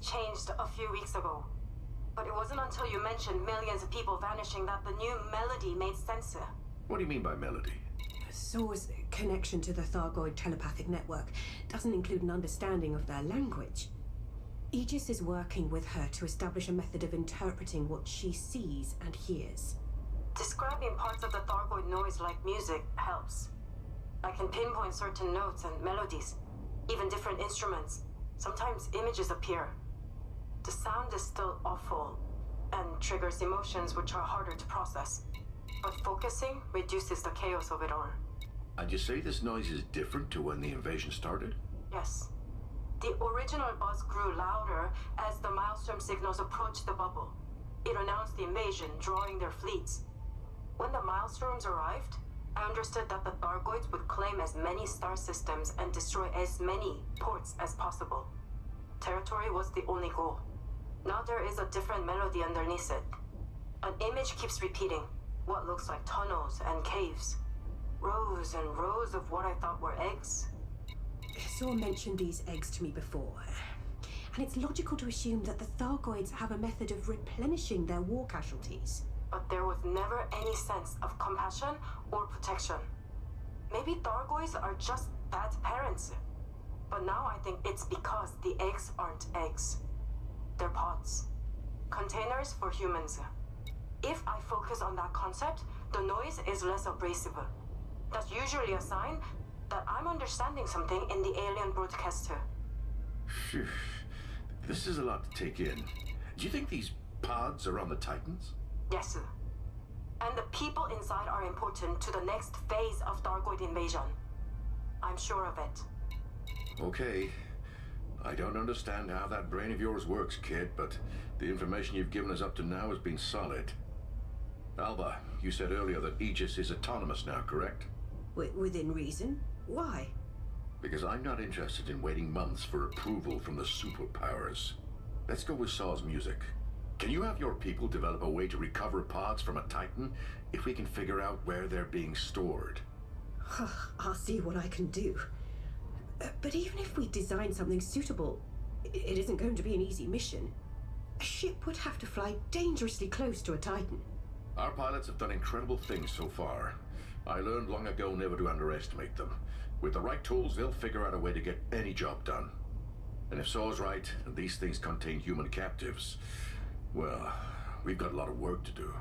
changed a few weeks ago. But it wasn't until you mentioned millions of people vanishing that the new melody made sense. What do you mean by melody? Saw's connection to the Thargoid telepathic network doesn't include an understanding of their language. Aegis is working with her to establish a method of interpreting what she sees and hears. Describing parts of the Thargoid noise like music helps. I can pinpoint certain notes and melodies, even different instruments. Sometimes images appear. The sound is still awful and triggers emotions which are harder to process. But focusing reduces the chaos of it all. And you say this noise is different to when the invasion started? Yes. The original buzz grew louder as the Maelstrom signals approached the bubble. It announced the invasion, drawing their fleets. When the Maelstroms arrived, I understood that the Thargoids would claim as many star systems and destroy as many ports as possible. Territory was the only goal. Now there is a different melody underneath it. An image keeps repeating, what looks like tunnels and caves. Rows and rows of what I thought were eggs. Saw mentioned these eggs to me before, and it's logical to assume that the Thargoids have a method of replenishing their war casualties. But there was never any sense of compassion or protection. Maybe Thargoids are just bad parents. But now I think it's because the eggs aren't eggs. They're pods. Containers for humans. If I focus on that concept, the noise is less abrasive. That's usually a sign that I'm understanding something in the alien broadcaster. Phew. This is a lot to take in. Do you think these pods are on the Titans? Yes. And the people inside are important to the next phase of Thargoid invasion. I'm sure of it. Okay. I don't understand how that brain of yours works, kid, but the information you've given us up to now has been solid. Alba, you said earlier that Aegis is autonomous now, correct? Within reason? Why? Because I'm not interested in waiting months for approval from the superpowers. Let's go with Saw's music. Can you have your people develop a way to recover pods from a Titan if we can figure out where they're being stored? I'll see what I can do. But even if we design something suitable, it isn't going to be an easy mission. A ship would have to fly dangerously close to a Titan. Our pilots have done incredible things so far. I learned long ago never to underestimate them. With the right tools, they'll figure out a way to get any job done. And if Saw's right, and these things contain human captives, well, we've got a lot of work to do.